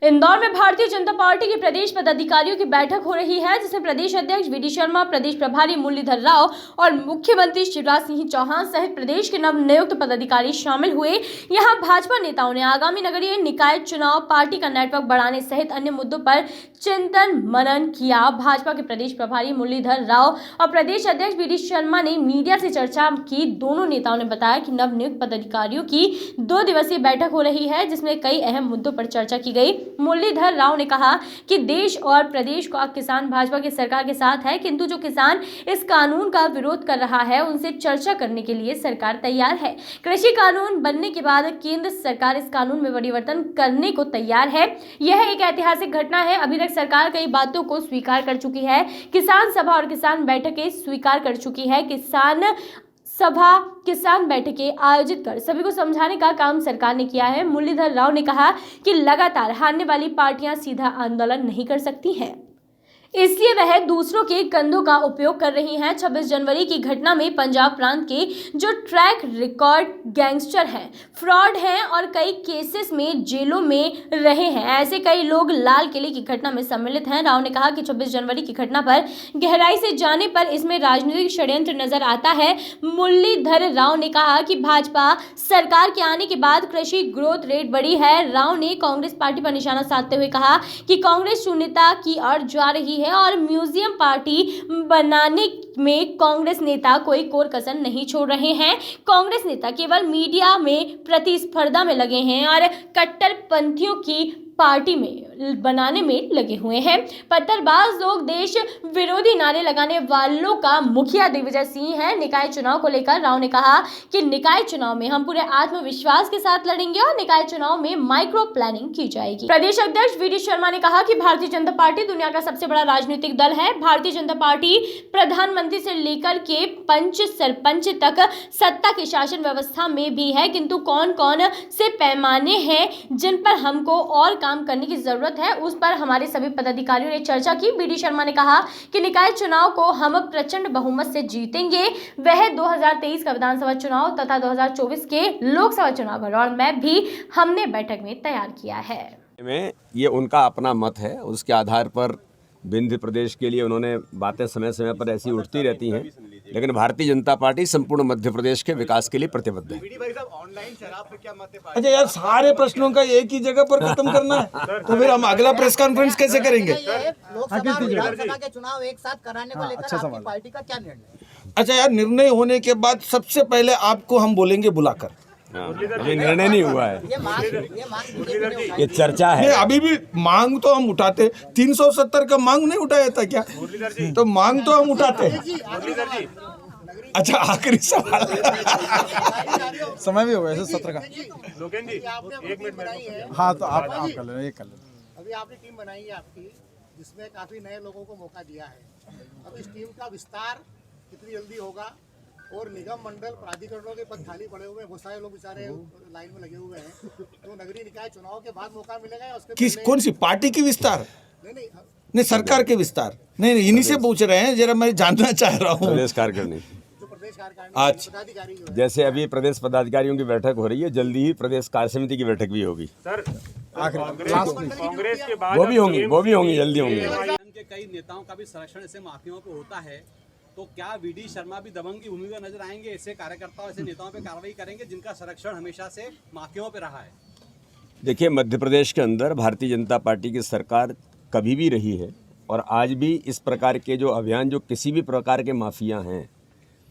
इंदौर में भारतीय जनता पार्टी के प्रदेश पदाधिकारियों की बैठक हो रही है, जिसमें प्रदेश अध्यक्ष वी डी शर्मा, प्रदेश प्रभारी मुरलीधर राव और मुख्यमंत्री शिवराज सिंह चौहान सहित प्रदेश के नवनियुक्त पदाधिकारी शामिल हुए। यहां भाजपा नेताओं ने आगामी नगरीय निकाय चुनाव, पार्टी का नेटवर्क बढ़ाने सहित अन्य मुद्दों पर चिंतन मनन किया। भाजपा के प्रदेश प्रभारी मुरलीधर राव और प्रदेश अध्यक्ष वी डी शर्मा ने मीडिया से चर्चा की। दोनों नेताओं ने बताया कि नवनियुक्त पदाधिकारियों की 2 दिवसीय बैठक हो रही है, जिसमें कई अहम मुद्दों पर चर्चा की गई। मुरलीधर राव ने कहा कि देश और प्रदेश का किसान भाजपा की सरकार के साथ है, किंतु जो किसान इस कानून का विरोध कर रहा है उनसे चर्चा करने के लिए सरकार तैयार है। कृषि कानून बनने के बाद केंद्र सरकार इस कानून में परिवर्तन करने को तैयार है। यह एक ऐतिहासिक घटना है। अभी तक सरकार कई बातों को स्वीकार कर चुकी है। किसान सभा और किसान बैठकें स्वीकार कर चुकी है। किसान सभा, किसान बैठकें आयोजित कर सभी को समझाने का काम सरकार ने किया है। मुरलीधर राव ने कहा कि लगातार हारने वाली पार्टियां सीधा आंदोलन नहीं कर सकती हैं, इसलिए वह दूसरों के कंधों का उपयोग कर रही हैं। 26 जनवरी की घटना में पंजाब प्रांत के जो ट्रैक रिकॉर्ड गैंगस्टर हैं, फ्रॉड हैं और कई केसेस में जेलों में रहे हैं, ऐसे कई लोग लाल किले की घटना में सम्मिलित हैं। राव ने कहा कि 26 जनवरी की घटना पर गहराई से जाने पर इसमें राजनीतिक षड्यंत्र नजर आता है। मुरलीधर राव ने कहा कि भाजपा सरकार के आने के बाद कृषि ग्रोथ रेट बढ़ी है। राव ने कांग्रेस पार्टी पर निशाना साधते हुए कहा कि कांग्रेस शून्यता की ओर जा रही है और म्यूजियम पार्टी बनाने में कांग्रेस नेता कोई कोर कसर नहीं छोड़ रहे हैं। कांग्रेस नेता केवल मीडिया में प्रतिस्पर्धा में लगे हैं और कट्टरपंथियों की पार्टी में बनाने में लगे हुए हैं। पत्थरबाज लोग देश विरोधी नारे लगाने वालों का मुखिया दिग्विजय सिंह है। निकाय चुनाव को लेकर राव ने कहा कि निकाय चुनाव में हम पूरे आत्मविश्वास के साथ लड़ेंगे और निकाय चुनाव में माइक्रो प्लानिंग की जाएगी। प्रदेश अध्यक्ष वी डी शर्मा ने कहा कि भारतीय जनता पार्टी दुनिया का सबसे बड़ा राजनीतिक दल है। भारतीय जनता पार्टी प्रधानमंत्री से लेकर के पंच सरपंच तक सत्ता की शासन व्यवस्था में भी है, किंतु कौन कौन से पैमाने हैं जिन पर हमको और काम करने की जरूरत है, उस पर हमारे सभी पदाधिकारियों ने चर्चा की। वी डी शर्मा ने कहा कि निकाय चुनाव को हम प्रचंड बहुमत से जीतेंगे। वह 2023 का विधानसभा चुनाव तथा 2024 के लोकसभा चुनाव का रोड मैप भी हमने बैठक में तैयार किया है। ये उनका अपना मत है, उसके आधार पर विंध्य प्रदेश के लिए उन्होंने बातें समय समय पर ऐसी उठती रहती हैं, लेकिन भारतीय जनता पार्टी संपूर्ण मध्य प्रदेश के विकास के लिए प्रतिबद्ध है। अच्छा यार, सारे प्रश्नों का एक ही जगह पर खत्म करना है तो फिर हम अगला प्रेस कॉन्फ्रेंस कैसे करेंगे? लोकसभा और विधानसभा के चुनाव एक साथ कराने को लेकर आपकी पार्टी का क्या निर्णय? अच्छा यार, निर्णय होने के बाद सबसे पहले आपको हम बोलेंगे बुलाकर। अभी निर्णय नहीं हुआ है, ये चर्चा है। नहीं, अभी भी मांग तो हम उठाते, 370 का मांग नहीं उठाया था क्या? तो मांग तो हम उठाते। अच्छा, आखिरी सवाल। समय भी हो गया सत्र का। एक मिनट। हाँ, तो आप कर लेना, ये कर लेना। अभी आपने टीम बनाई है आपकी, जिसमें काफी नए लोगों को मौका दिया है। अब इस टीम का विस्तार कितनी जल्दी होगा और निगम मंडल प्राधिकरणों के पद खाली पड़े हुए हैं, बहुत सारे लोग बेचारे लाइन में लगे हुए हैं, तो नगरीय निकाय चुनाव के बाद मौका मिलेगा या उसके किस कौन सी पार्टी की विस्तार? नहीं, सरकार के विस्तार नहीं, इन्हीं से पूछ रहे हैं, जरा मैं जानना चाह रहा हूँ। प्रदेश कार्यकारिणी, जो प्रदेश कार्यकारिणी पदाधिकारी जो है, जैसे अभी प्रदेश पदाधिकारियों की बैठक हो रही है, जल्दी ही प्रदेश कार्य समिति की बैठक भी होगी। सर, कांग्रेस के बाद वो भी होंगी, जल्दी होंगी। के कई नेताओं का भी संरक्षण ऐसे माफियाओं पे होता है, तो क्या वी डी शर्मा भी दबंग की भूमि में नजर आएंगे? ऐसे कार्यकर्ताओं, ऐसे नेताओं पे कार्रवाई करेंगे जिनका संरक्षण हमेशा से माफियाओं पे रहा है? देखिए, मध्य प्रदेश के अंदर भारतीय जनता पार्टी की सरकार कभी भी रही है और आज भी इस प्रकार के जो अभियान, जो किसी भी प्रकार के माफिया हैं,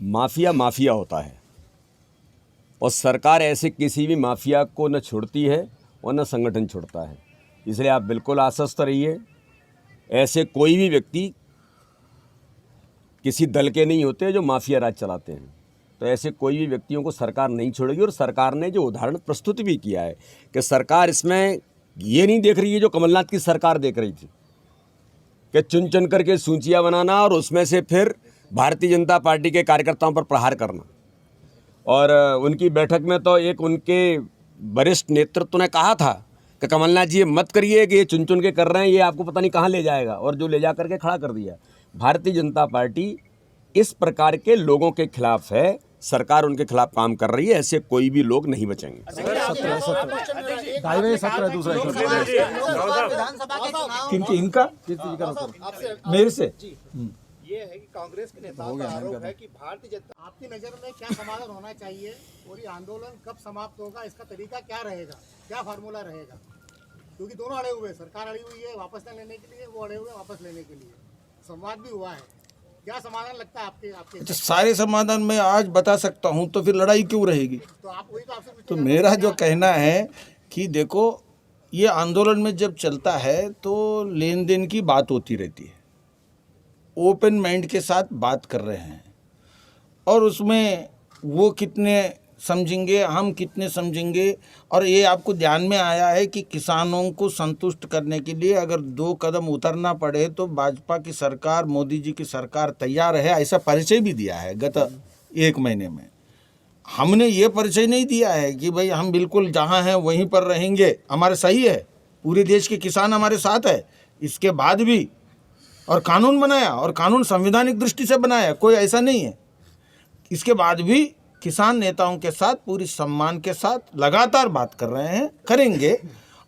माफिया होता है और सरकार ऐसे किसी भी माफिया को न छोड़ती है और न संगठन छोड़ता है। इसलिए आप बिल्कुल आश्वस्त रहिए, ऐसे कोई भी व्यक्ति किसी दल के नहीं होते जो माफिया राज चलाते हैं, तो ऐसे कोई भी व्यक्तियों को सरकार नहीं छोड़ेगी। और सरकार ने जो उदाहरण प्रस्तुत भी किया है कि सरकार इसमें ये नहीं देख रही है जो कमलनाथ की सरकार देख रही थी कि चुन चुन करके सूचियाँ बनाना और उसमें से फिर भारतीय जनता पार्टी के कार्यकर्ताओं पर प्रहार करना। और उनकी बैठक में तो एक उनके वरिष्ठ नेतृत्व ने कहा था कि कमलनाथ जी ये मत करिए कि ये चुन चुन के कर रहे हैं, ये आपको पता नहीं कहाँ ले जाएगा, और जो ले जा करके खड़ा कर दिया। भारतीय जनता पार्टी इस प्रकार के लोगों के खिलाफ है सरकार उनके खिलाफ काम कर रही है, ऐसे कोई भी लोग नहीं बचेंगे। विधानसभा के चुनाव किनकी इनका मेरे से ये है कि कांग्रेस के नेताओं का आरोप है कि भारतीय जनता आपकी नजर में क्या समाधान होना चाहिए और ये आंदोलन कब समाप्त होगा, इसका तरीका क्या रहेगा, क्या फार्मूला रहेगा? क्योंकि दोनों अड़े हुए हैं, सरकार अड़ी हुई है वापस न लेने के लिए, वो अड़े हुए हैं वापस लेने के लिए, संवाद भी हुआ है। क्या समाधान लगता है आपके अच्छा, सारे समाधान मैं आज बता सकता हूँ तो फिर लड़ाई क्यों रहेगी? तो आप वही तो आपसे तो मेरा जो कहना है कि देखो, ये आंदोलन में जब चलता है तो लेन देन की बात होती रहती है, ओपन माइंड के साथ बात कर रहे हैं, और उसमें वो कितने समझेंगे, हम कितने समझेंगे। और ये आपको ध्यान में आया है कि किसानों को संतुष्ट करने के लिए अगर 2 कदम उतरना पड़े तो भाजपा की सरकार, मोदी जी की सरकार तैयार है, ऐसा परिचय भी दिया है गत 1 महीने में। हमने ये परिचय नहीं दिया है कि भाई हम बिल्कुल जहाँ हैं वहीं पर रहेंगे, हमारे सही है, पूरे देश के किसान हमारे साथ है। इसके बाद भी और कानून बनाया, और कानून संवैधानिक दृष्टि से बनाया, कोई ऐसा नहीं है। इसके बाद भी किसान नेताओं के साथ पूरी सम्मान के साथ लगातार बात कर रहे हैं, करेंगे,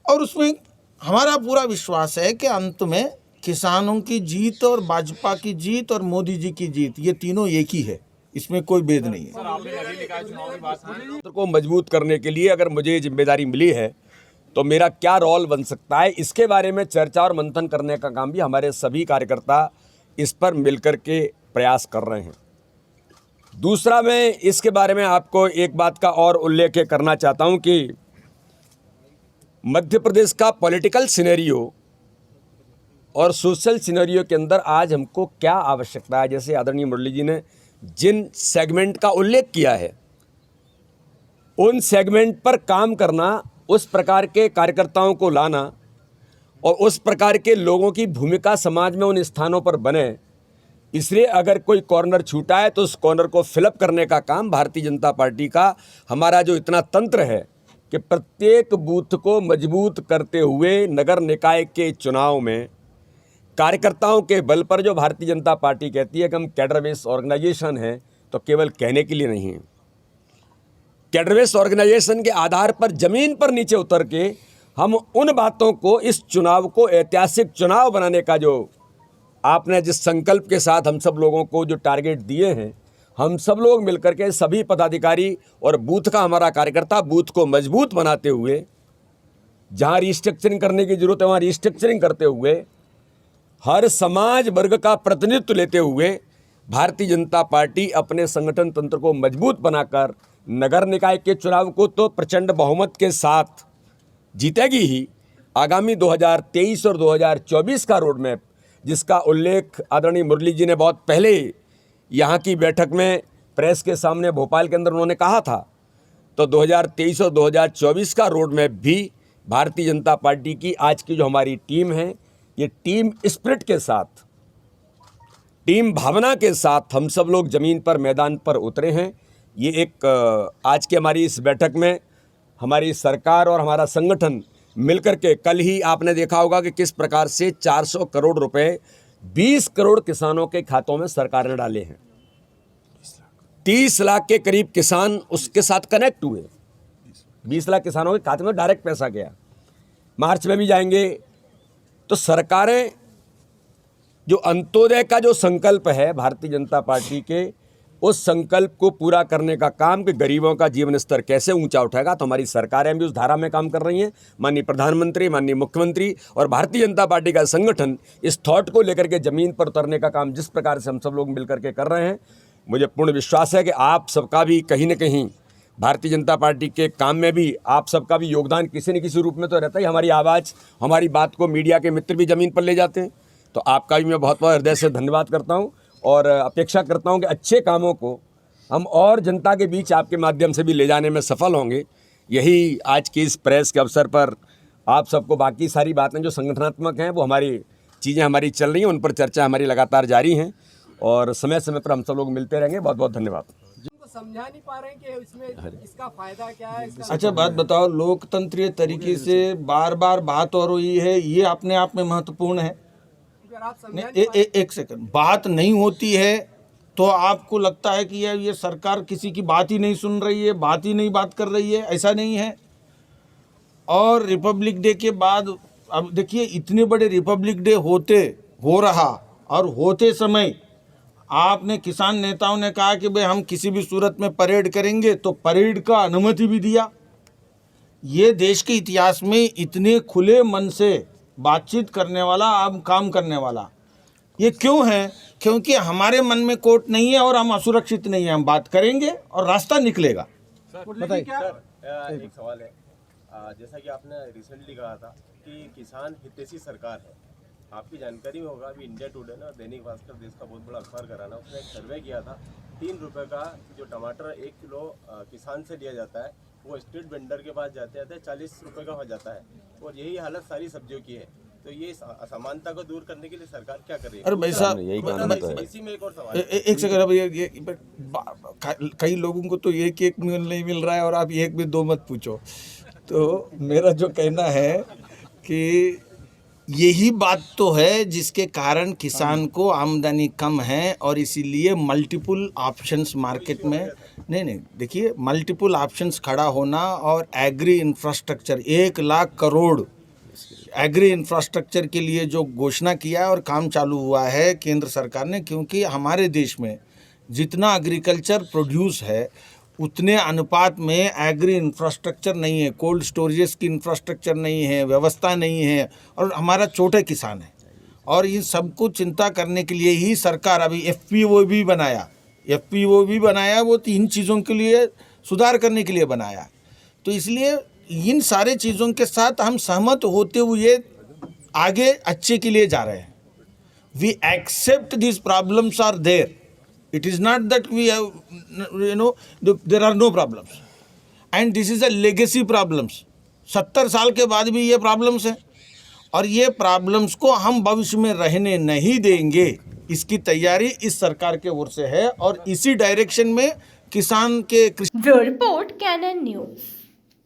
और उसमें हमारा पूरा विश्वास है कि अंत में किसानों की जीत और भाजपा की जीत और मोदी जी की जीत, ये तीनों एक ही है, इसमें कोई भेद नहीं है। लोकतंत्र को मजबूत करने के लिए अगर मुझे ये जिम्मेदारी मिली है तो मेरा क्या रोल बन सकता है, इसके बारे में चर्चा और मंथन करने का काम भी हमारे सभी कार्यकर्ता इस पर मिलकर के प्रयास कर रहे हैं। दूसरा, मैं इसके बारे में आपको एक बात का और उल्लेख करना चाहता हूं कि मध्य प्रदेश का पॉलिटिकल सिनेरियो और सोशल सिनेरियो के अंदर आज हमको क्या आवश्यकता है, जैसे आदरणीय मुरली जी ने जिन सेगमेंट का उल्लेख किया है, उन सेगमेंट पर काम करना, उस प्रकार के कार्यकर्ताओं को लाना और उस प्रकार के लोगों की भूमिका समाज में उन स्थानों पर बने। इसलिए अगर कोई कॉर्नर छूटा है तो उस कॉर्नर को फिलअप करने का काम भारतीय जनता पार्टी का, हमारा जो इतना तंत्र है कि प्रत्येक बूथ को मजबूत करते हुए नगर निकाय के चुनाव में कार्यकर्ताओं के बल पर, जो भारतीय जनता पार्टी कहती है कि हम कैडर बेस ऑर्गेनाइजेशन है, तो केवल कहने के लिए नहीं है। कैडर बेस ऑर्गेनाइजेशन के आधार पर जमीन पर नीचे उतर के हम उन बातों को, इस चुनाव को ऐतिहासिक चुनाव बनाने का जो आपने जिस संकल्प के साथ हम सब लोगों को जो टारगेट दिए हैं, हम सब लोग मिलकर के सभी पदाधिकारी और बूथ का हमारा कार्यकर्ता बूथ को मजबूत बनाते हुए, जहां रिस्ट्रक्चरिंग करने की जरूरत है वहां रिस्ट्रक्चरिंग करते हुए, हर समाज वर्ग का प्रतिनिधित्व लेते हुए भारतीय जनता पार्टी अपने संगठन तंत्र को मजबूत बनाकर नगर निकाय के चुनाव को तो प्रचंड बहुमत के साथ जीतेगी ही। आगामी 2023 और 2024 का रोड मैप, जिसका उल्लेख आदरणीय मुरली जी ने बहुत पहले यहाँ की बैठक में प्रेस के सामने भोपाल के अंदर उन्होंने कहा था, तो 2023 और 2024 का रोड मैप भी भारतीय जनता पार्टी की आज की जो हमारी टीम है, ये टीम स्पिरिट के साथ, टीम भावना के साथ हम सब लोग ज़मीन पर, मैदान पर उतरे हैं। ये एक आज की हमारी इस बैठक में हमारी सरकार और हमारा संगठन मिलकर के, कल ही आपने देखा होगा कि किस प्रकार से 400 करोड़ रुपए 20 करोड़ किसानों के खातों में सरकार ने डाले हैं। 30 लाख के करीब किसान उसके साथ कनेक्ट हुए, 20 लाख किसानों के खाते में डायरेक्ट पैसा गया। मार्च में भी जाएंगे। तो सरकारें जो अंत्योदय का जो संकल्प है भारतीय जनता पार्टी के, उस संकल्प को पूरा करने का काम कि गरीबों का जीवन स्तर कैसे ऊंचा उठाएगा, तो हमारी सरकारें भी उस धारा में काम कर रही हैं। माननीय प्रधानमंत्री, माननीय मुख्यमंत्री और भारतीय जनता पार्टी का संगठन इस थॉट को लेकर के ज़मीन पर उतरने का काम जिस प्रकार से हम सब लोग मिलकर के कर रहे हैं, मुझे पूर्ण विश्वास है कि आप सबका भी कहीं न कहीं भारतीय जनता पार्टी के काम में भी आप सबका भी योगदान किसी न किसी रूप में तो रहता ही। हमारी आवाज़, हमारी बात को मीडिया के मित्र भी ज़मीन पर ले जाते हैं। तो आपका भी मैं बहुत बहुत हृदय से धन्यवाद करता हूँ और अपेक्षा करता हूं कि अच्छे कामों को हम और जनता के बीच आपके माध्यम से भी ले जाने में सफल होंगे। यही आज की इस प्रेस के अवसर पर आप सबको, बाकी सारी बातें जो संगठनात्मक हैं वो हमारी चीज़ें हमारी चल रही हैं, उन पर चर्चा हमारी लगातार जारी हैं और समय समय पर हम सब लोग मिलते रहेंगे। बहुत बहुत धन्यवाद। समझा नहीं पा रहे हैं कि इसमें इसका फायदा क्या है, इसका अच्छा बात बताओ, लोकतंत्रीय तरीके से बार बार बात हो रही है, ये अपने आप में महत्वपूर्ण है। अगर आप समझा नहीं, एक सेकंड, बात नहीं होती है तो आपको लगता है कि ये सरकार किसी की बात ही नहीं सुन रही है, बात ही नहीं बात कर रही है। ऐसा नहीं है। और रिपब्लिक डे के बाद अब देखिए, इतने बड़े रिपब्लिक डे हो रहा और होते समय आपने किसान नेताओं ने कहा कि भाई हम किसी भी सूरत में परेड करेंगे, तो परेड का अनुमति भी दिया। ये देश के इतिहास में इतने खुले मन से बातचीत करने वाला, अब काम करने वाला, ये क्यों है? क्योंकि हमारे मन में कोर्ट नहीं है और हम असुरक्षित नहीं है। हम बात करेंगे और रास्ता निकलेगा। बताइए सर, एक सवाल है। जैसा कि आपने रिसेंटली कहा था कि किसान हितैषी सरकार है, आपकी जानकारी में होगा अभी इंडिया टुडे ना, दैनिक भास्कर, देश का बहुत बड़ा अखबार कराना, उसने एक सर्वे किया था। 3 रुपये का जो टमाटर 1 किलो किसान से लिया जाता है, वो स्ट्रीट वेंडर के पास जाते जाते 40 रुपये का हो जाता है। और यही हालत सारी सब्जियों की है। तो ये असमानता को दूर करने के लिए सरकार क्या कर रही है? अरे भाई साहब, यही काम तो है। इसी में एक और सवाल, एक सेकंड। अब ये कई लोगों को तो एक नहीं मिल रहा है और आप एक भी दो मत पूछो। तो मेरा जो कहना है कि यही बात तो है जिसके कारण किसान को आमदनी कम है और इसीलिए मल्टीपल ऑप्शंस मार्केट में नहीं देखिए, मल्टीपल ऑप्शंस खड़ा होना और agri infrastructure 1 lakh crore agri infrastructure के लिए जो घोषणा किया और काम चालू हुआ है केंद्र सरकार ने, क्योंकि हमारे देश में जितना एग्रीकल्चर प्रोड्यूस है उतने अनुपात में एग्री इंफ्रास्ट्रक्चर नहीं है, कोल्ड स्टोरेजेस की इंफ्रास्ट्रक्चर नहीं है, व्यवस्था नहीं है और हमारा छोटे किसान है। और इन सबको चिंता करने के लिए ही सरकार अभी एफपीओ भी बनाया। वो 3 चीज़ों के लिए सुधार करने के लिए बनाया। तो इसलिए इन सारे चीज़ों के साथ हम सहमत होते हुए आगे अच्छे के लिए जा रहे हैं। We accept this problems are there. It is not that we have, there are no problems. And this is a legacy problems. 70 साल के बाद भी ये प्रॉब्लम्स हैं और ये प्रॉब्लम्स को हम भविष्य में रहने नहीं देंगे। इसकी तैयारी इस सरकार के ओर से है और इसी डायरेक्शन में किसान के ब्यूरो रिपोर्ट कैनन न्यूज।